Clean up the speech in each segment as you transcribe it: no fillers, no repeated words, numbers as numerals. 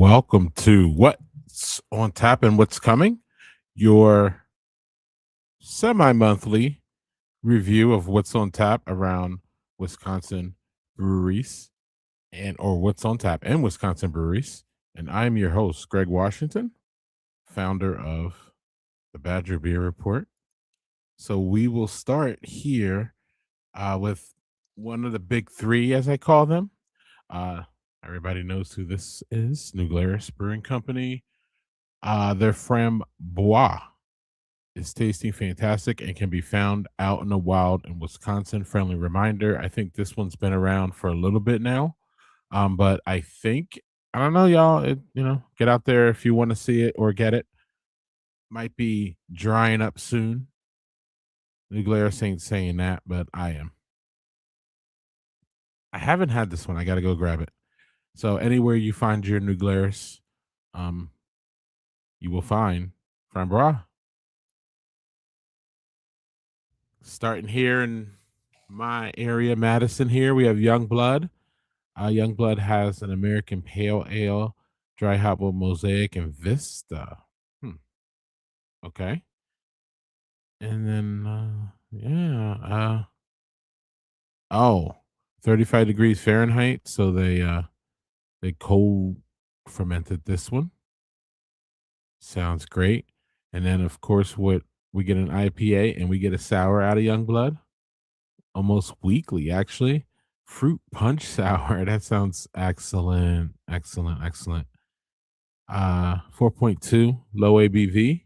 Welcome to What's on Tap and What's Coming, your semi monthly review of what's on tap around Wisconsin breweries or what's on tap and Wisconsin breweries. And I'm your host, Greg Washington, founder of the Badger Beer Report. So we will start here with one of the big three, as I call them. Uh, Everybody knows who this is, New Glarus Brewing Company. Their frambois is tasting fantastic and can be found out in the wild in Wisconsin. Friendly reminder, I think this one's been around for a little bit now. But I don't know, y'all. Get out there if you want to see it or get it. Might be drying up soon. New Glarus ain't saying that, but I am. I haven't had this one. I got to go grab it. So anywhere you find your New Glarus, um, you will find frambois. Starting here in my area, Madison, here, we have Youngblood. Youngblood has an American Pale Ale, Dry Hopple Mosaic, and Vista. Hmm, okay. And then, yeah, oh, 35 degrees Fahrenheit. So they cold fermented this one. Sounds great. And then, of course, what we get an IPA and we get a sour out of Youngblood. Almost weekly, actually. Fruit punch sour. That sounds excellent. Excellent. Excellent. 4.2 low ABV.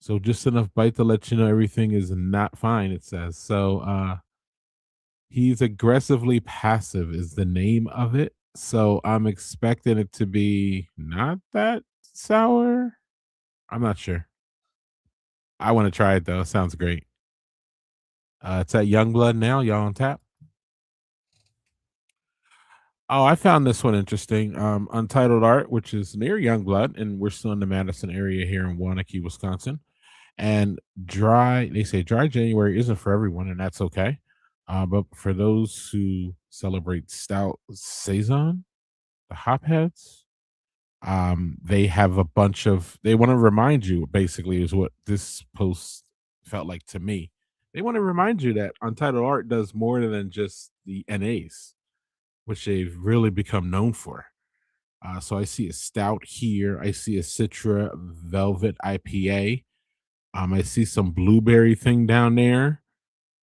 So just enough bite to let you know everything is not fine, it says. So he's aggressively passive is the name of it. So I'm expecting it to be not that sour. I'm not sure. I want to try it though. Sounds great. It's at Youngblood now, y'all on tap. Oh, I found this one interesting. Untitled Art, which is near Youngblood, and we're still in the Madison area here in Waunakee, Wisconsin. And they say dry January isn't for everyone, and that's okay. But for those who celebrate stout saison, the hopheads, they have a bunch of. They want to remind you, basically, is what this post felt like to me. They want to remind you that Untitled Art does more than just the NAs, which they've really become known for. So I see a stout here. I see a Citra Velvet IPA. I see some blueberry thing down there.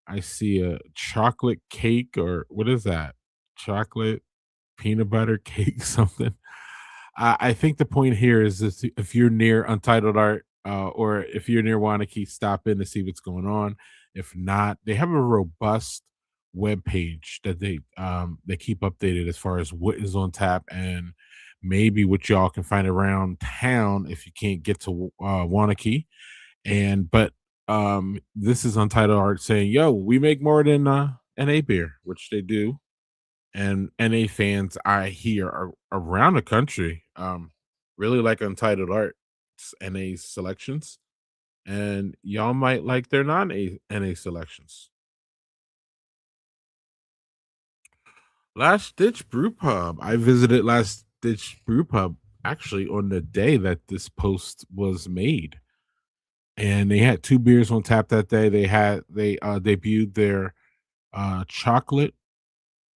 I see a chocolate cake, or what is that? Chocolate peanut butter cake, something. I think the point here is this, if you're near Untitled Art, or if you're near Wanakee, stop in to see what's going on. If not, they have a robust web page that they keep updated as far as what is on tap and maybe what y'all can find around town if you can't get to Wanakee. But this is Untitled Art saying, "Yo, we make more than NA beer," which they do. And NA fans I hear around the country really like Untitled Art's NA selections, and y'all might like their non NA selections. Last Ditch Brew Pub. I visited Last Ditch Brew Pub actually on the day that this post was made, and they had two beers on tap that day. They debuted their chocolate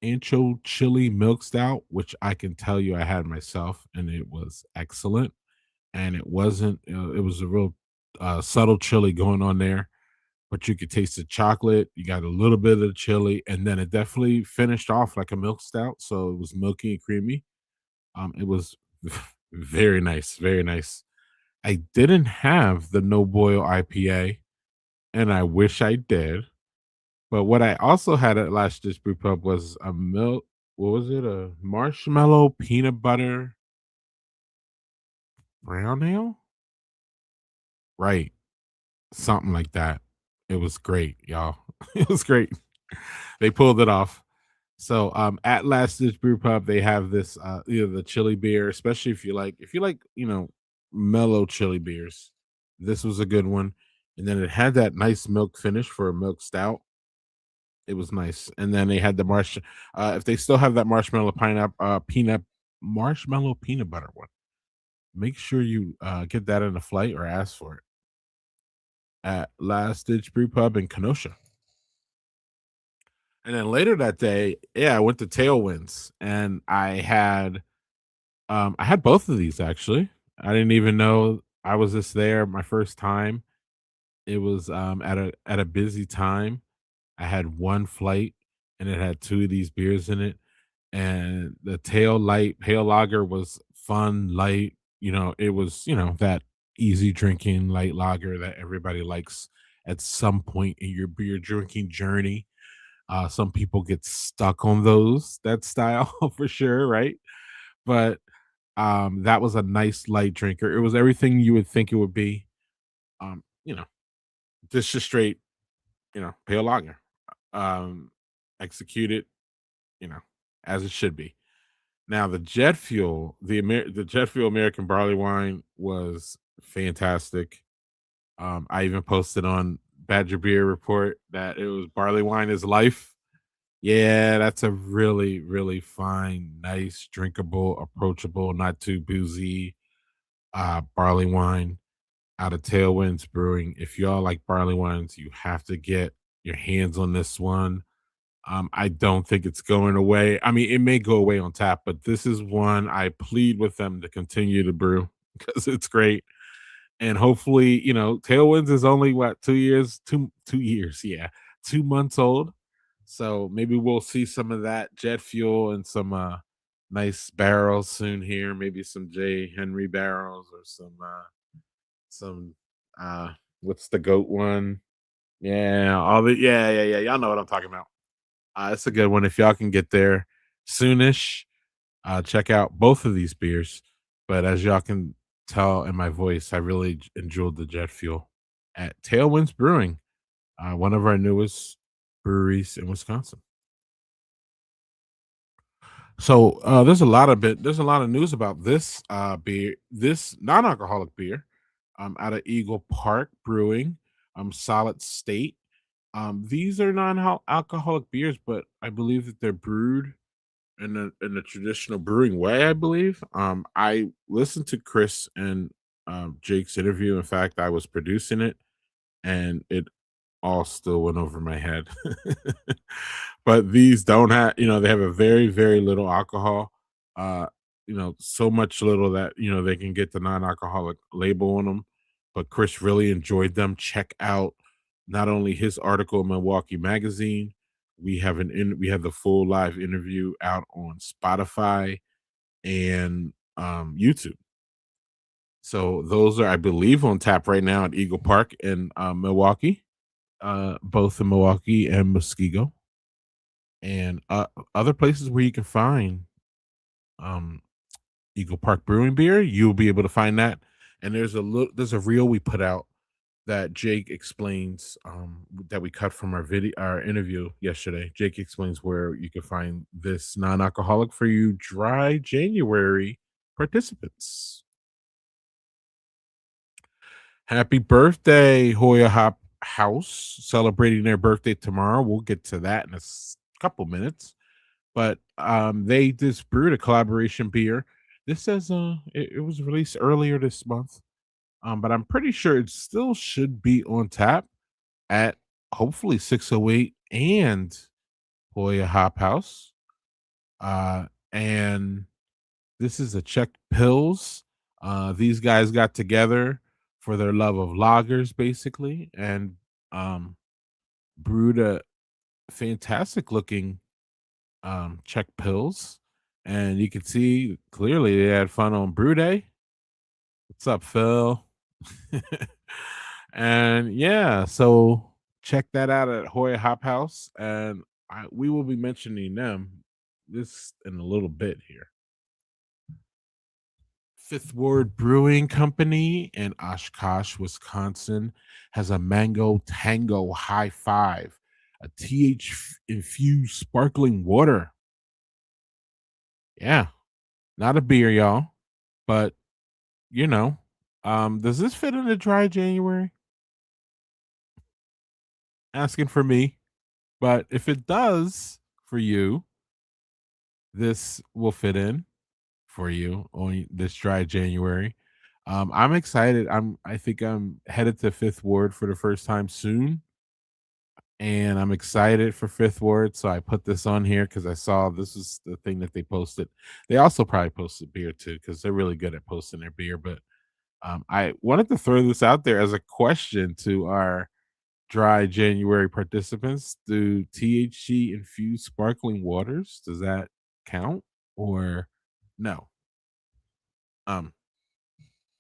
ancho chili milk stout, which I can tell you I had myself, and it was excellent. And it wasn't, it was a real subtle chili going on there, but you could taste the chocolate. You got a little bit of the chili, and then it definitely finished off like a milk stout. So it was milky and creamy. It was very nice, very nice. I didn't have the no boil IPA, and I wish I did. But what I also had at Last Ditch Brew Pub was a milk. What was it? A marshmallow peanut butter brown ale? Right. Something like that. It was great, y'all. It was great. They pulled it off. So at Last Ditch Brew Pub, they have this the chili beer, especially if you like, mellow chili beers. This was a good one. And then it had that nice milk finish for a milk stout. It was nice. And then they had the if they still have that marshmallow pineapple peanut marshmallow peanut butter one. make sure you get that in a flight or ask for it at Last Ditch Brew Pub in Kenosha. And then later that day, yeah, I went to Tailwinds and I had both of these actually. I didn't even know I was just there my first time. It was at a busy time. I had one flight and it had two of these beers in it. And the tail light pale lager was fun, light. It was, that easy drinking light lager that everybody likes at some point in your beer drinking journey. Some people get stuck on that style for sure, right? But that was a nice light drinker. It was everything you would think it would be. Um, you know, just a straight, pale lager. Um, executed, you know, as it should be. Now the jet fuel, the jet fuel American barley wine was fantastic. I even posted on Badger Beer Report that it was barley wine is life. Yeah, that's a really, really fine, nice, drinkable, approachable, not too boozy barley wine out of Tailwinds Brewing. If y'all like barley wines, you have to get your hands on this one. I don't think it's going away. I mean, it may go away on tap, but this is one I plead with them to continue to brew because it's great. And hopefully, Tailwinds is only what 2 years, 2 years, yeah, 2 months old. So maybe we'll see some of that jet fuel and some nice barrels soon here. Maybe some J. Henry barrels or some what's the goat one? Yeah, yeah. Y'all know what I'm talking about. It's a good one. If y'all can get there soonish, check out both of these beers. But as y'all can tell in my voice, I really enjoyed the jet fuel at Tailwinds Brewing, one of our newest breweries in Wisconsin. So there's a lot of news about this beer, this non-alcoholic beer, out of Eagle Park Brewing, Solid State. These are non-alcoholic beers, but I believe that they're brewed in a traditional brewing way. I believe. I listened to Chris and Jake's interview. In fact, I was producing it, and it all still went over my head. But these don't have, they have a very, very little alcohol. Uh, so much little that, they can get the non-alcoholic label on them. But Chris really enjoyed them. Check out not only his article in Milwaukee Magazine, we have the full live interview out on Spotify and YouTube. So those are, I believe, on tap right now at Eagle Park in Milwaukee, both in Milwaukee and Muskego, and other places where you can find um, Eagle Park Brewing beer. You'll be able to find that. And there's a reel we put out that Jake explains that we cut from our interview yesterday. Jake explains where you can find this non-alcoholic for you dry January participants. Happy birthday, Hoya Hop House, celebrating their birthday tomorrow. We'll get to that in couple minutes. But they just brewed a collaboration beer. This says it was released earlier this month. But I'm pretty sure it still should be on tap at hopefully 608 and Hoya Hop House. And this is a Czech Pills. These guys got together for their love of lagers, basically, and brewed a fantastic looking Czech Pills. And you can see clearly they had fun on Brew Day. What's up, Phil? And yeah, so check that out at Hoya Hop House, and we will be mentioning them this in a little bit here. Fifth Ward Brewing Company in Oshkosh, Wisconsin, has a Mango Tango High Five, a TH infused sparkling water. Yeah, not a beer, y'all, but you know, does this fit in the dry January? Asking for me, but if it does for you, this will fit in for you on this dry January. I'm excited. I think I'm headed to Fifth Ward for the first time soon, and I'm excited for Fifth Ward. So I put this on here because I saw this is the thing that they posted. They also probably posted beer too because they're really good at posting their beer. But I wanted to throw this out there as a question to our dry January participants. Do THC infused sparkling waters, does that count or no? Um,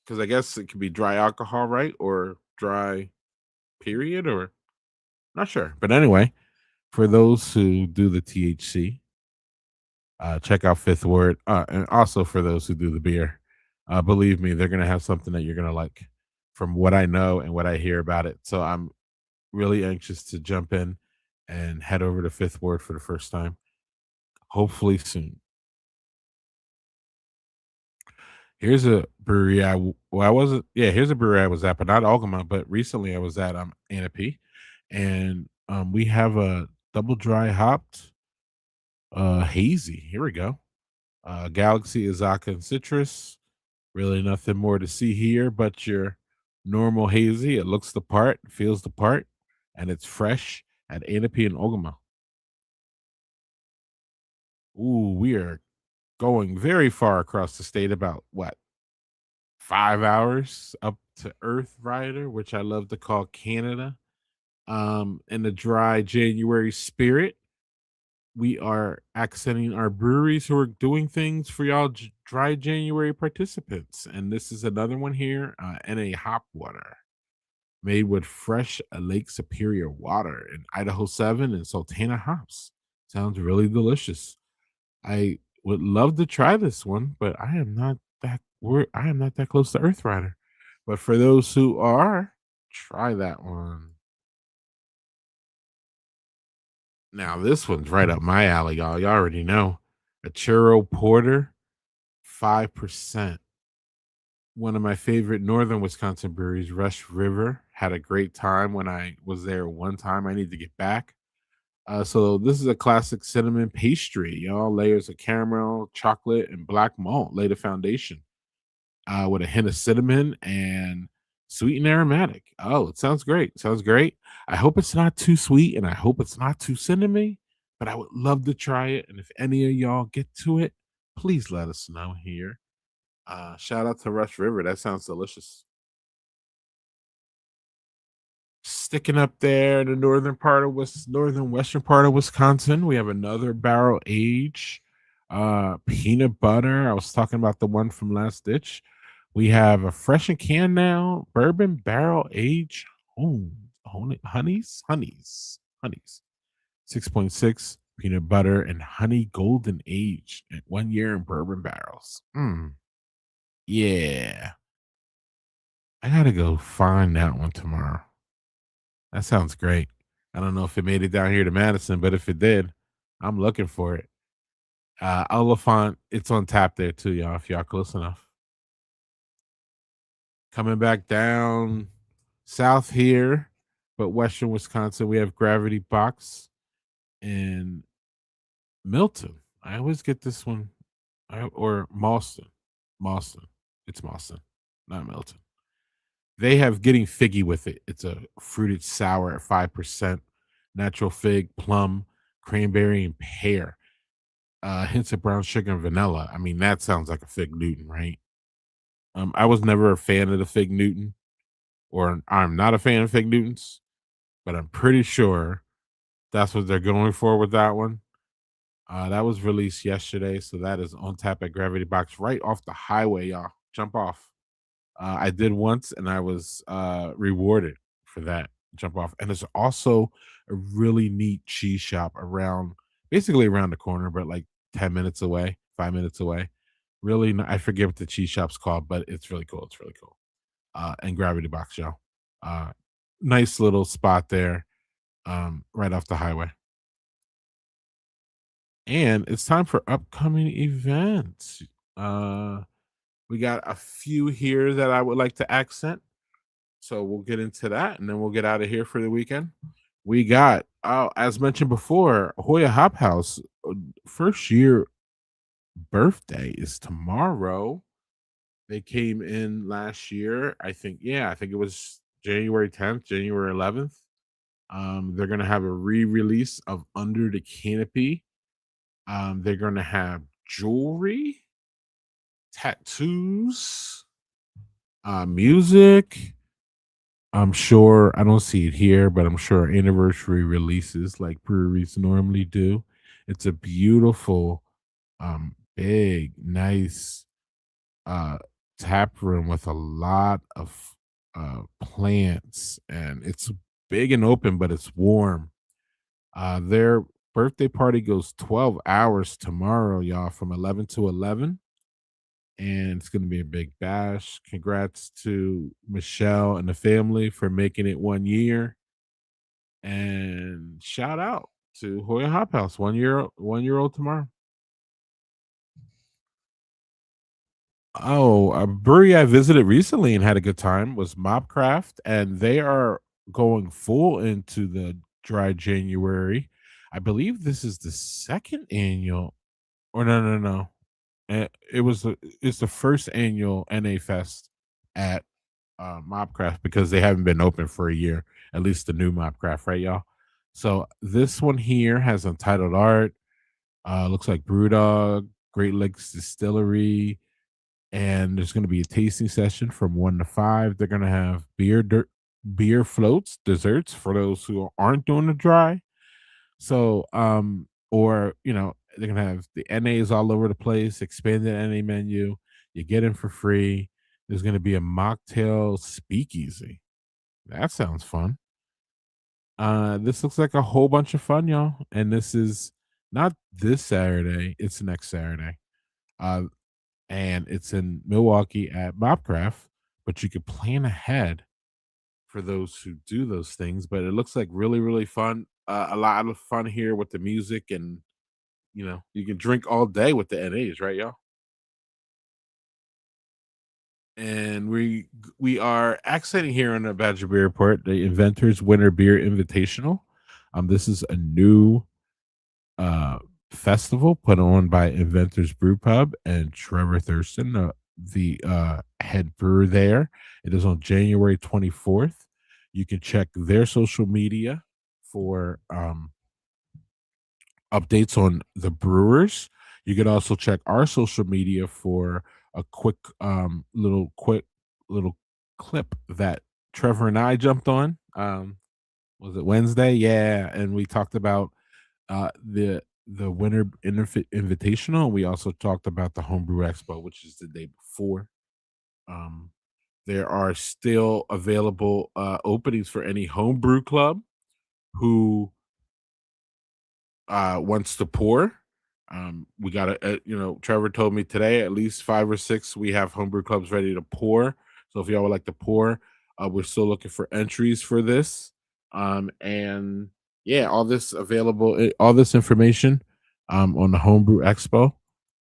because I guess it could be dry alcohol, right? Or dry period, or not sure. But anyway, for those who do the THC, check out Fifth Word. And also for those who do the beer, believe me, they're gonna have something that you're gonna like from what I know and what I hear about it. So I'm really anxious to jump in and head over to Fifth Ward for the first time, hopefully soon. Here's a brewery I wasn't yeah, here's a brewery I was at, but not Algama, but recently I was at Anape, and we have a double dry hopped hazy. Here we go. Galaxy, Azaka, and Citrus. Really nothing more to see here but your normal hazy. It looks the part, feels the part, and it's fresh at Anape and Ogama. Ooh, we are going very far across the state, about what, 5 hours up to Earth Rider, which I love to call Canada. In the dry January spirit, we are accenting our breweries who are doing things for y'all dry January participants. And this is another one here, NA Hop Water, made with fresh Lake Superior water in Idaho 7 and Sultana hops. Sounds really delicious. I would love to try this one, but I am not that close to Earthrider. But for those who are, try that one. Now this one's right up my alley, y'all. Y'all already know. A churro porter, 5%. One of my favorite northern Wisconsin breweries, Rush River. Had a great time when I was there one time. I need to get back. So this is a classic cinnamon pastry, y'all. Layers of caramel, chocolate, and black malt lay the foundation, with a hint of cinnamon and sweet and aromatic. Oh, it sounds great. Sounds great. I hope it's not too sweet and I hope it's not too cinnamony, but I would love to try it. And if any of y'all get to it, please let us know here. Shout out to Rush River. That sounds delicious. Sticking up there in the northern western part of Wisconsin, we have another barrel age peanut butter. I was talking about the one from last ditch. We have a fresh and can now bourbon barrel age honeys 6.6 peanut butter and honey golden age at 1 year in bourbon barrels. Yeah, I gotta go find that one tomorrow. That sounds great. I don't know if it made it down here to Madison, but if it did, I'm looking for it. Oliphant, it's on tap there too, y'all, if y'all close enough. Coming back down south here, but western Wisconsin, we have Gravity Box in Milton. I always get this one, or Malston. Malston. It's Malston, not Milton. They have Getting Figgy with it. It's a fruited sour at 5%, natural fig, plum, cranberry, and pear. Hints of brown sugar and vanilla. I mean, that sounds like a Fig Newton, right? I was never a fan of the Fig Newton, or I'm not a fan of Fig Newtons, but I'm pretty sure that's what they're going for with that one. That was released yesterday, so that is on tap at Gravity Box right off the highway, y'all. Jump off. I did once and I was rewarded for that jump off. And there's also a really neat cheese shop around basically around the corner, but like 10 minutes away, 5 minutes away. Really, I forget what the cheese shop's called, but it's really cool. It's really cool. And Gravity Box, y'all. Uh, nice little spot there, right off the highway. And it's time for upcoming events. Uh, we got a few here that I would like to accent. So we'll get into that and then we'll get out of here for the weekend. We got, as mentioned before, Hoya Hop House first year birthday is tomorrow. They came in last year. I think, yeah, I think it was January 10th, January 11th. They're gonna have a re-release of Under the Canopy. They're gonna have jewelry, tattoos, music. I'm sure I don't see it here, but I'm sure anniversary releases like breweries normally do. It's a beautiful, big, nice uh tap room with a lot of plants, and it's big and open, but it's warm. Their birthday party goes 12 hours tomorrow, y'all, from 11 to 11, and it's going to be a big bash. Congrats to Michelle and the family for making it 1 year, and shout out to Hoya Hop House, 1 year old tomorrow. Oh, a brewery I visited recently and had a good time was Mobcraft, and they are going full into the dry January. I believe this is the second annual, or no, no, no. It's the first annual NA Fest at Mobcraft because they haven't been open for a year, at least the new Mobcraft, right, y'all? So this one here has untitled art. Looks like Brewdog, Great Lakes Distillery, and there's going to be a tasting session from 1 to 5. They're going to have beer floats, desserts for those who aren't doing the dry. So, or they're going to have the NAs all over the place, expanded NA menu. You get in for free. There's going to be a mocktail speakeasy. That sounds fun. This looks like a whole bunch of fun, y'all. And this is not this Saturday; it's next Saturday. Uh, and it's in Milwaukee at Mobcraft, but you could plan ahead for those who do those things. But it looks like really, really fun. A lot of fun here with the music, and you can drink all day with the NAs, right, y'all? And we are accenting here on the Badger Beer Report, the Inventors Winter Beer Invitational. This is a new uh, festival put on by Inventors Brew Pub and Trevor Thurston, the head brewer there. It is on January 24th. You can check their social media for updates on the brewers. You could also check our social media for a quick little clip that Trevor and I jumped on. Was it Wednesday? Yeah, and we talked about the Winter Invitational. We also talked about the Homebrew Expo, which is the day before. Um, there are still available openings for any homebrew club who wants to pour. We got Trevor told me today at least 5 or 6 we have homebrew clubs ready to pour. So if y'all would like to pour, we're still looking for entries for this. And yeah, all this information on the Homebrew Expo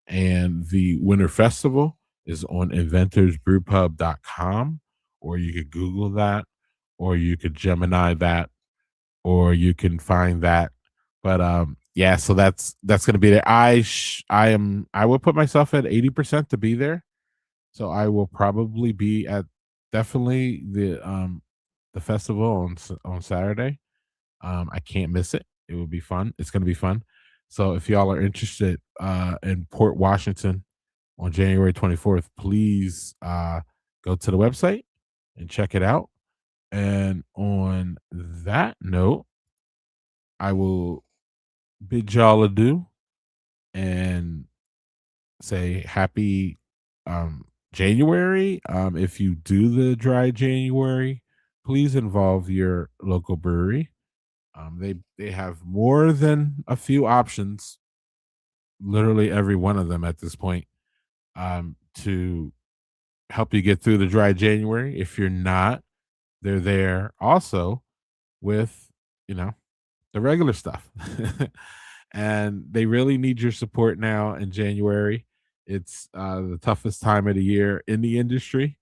and the Winter Festival is on inventorsbrewpub.com, or you could Google that, or you could Gemini that, or you can find that. But yeah, so that's gonna be there. I will put myself at 80% to be there. So I will probably be at definitely the festival on Saturday. I can't miss it. It will be fun. It's gonna be fun. So if y'all are interested in Port Washington on January 24th, please go to the website and check it out. And on that note, I will bid y'all adieu and say happy January. If you do the dry January, please involve your local brewery. They have more than a few options, literally every one of them at this point, to help you get through the dry January. If you're not, they're there also with, you know, the regular stuff. And they really need your support now in January. It's the toughest time of the year in the industry,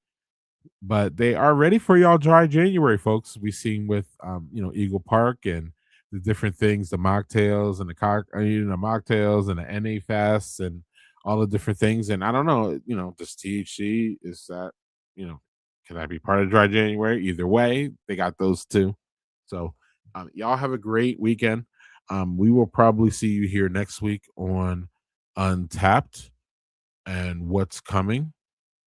but they are ready for y'all dry January, folks. We seen with Eagle Park and the different things, the mocktails and the mocktails and the NA Fests and all the different things. And I don't know, does THC, is that, can that be part of dry January? Either way, they got those too. So y'all have a great weekend. We will probably see you here next week on Untapped and what's coming.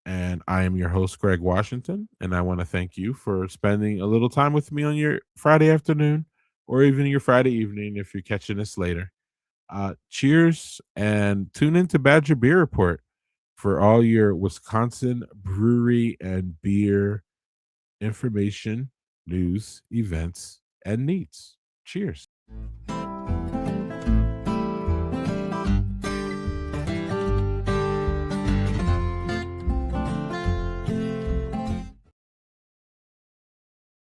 And I am your host, Greg Washington. And I want to thank you for spending a little time with me on your Friday afternoon or even your Friday evening if you're catching this later. Cheers and tune into Badger Beer Report for all your Wisconsin brewery and beer information, news, events, and needs. Cheers.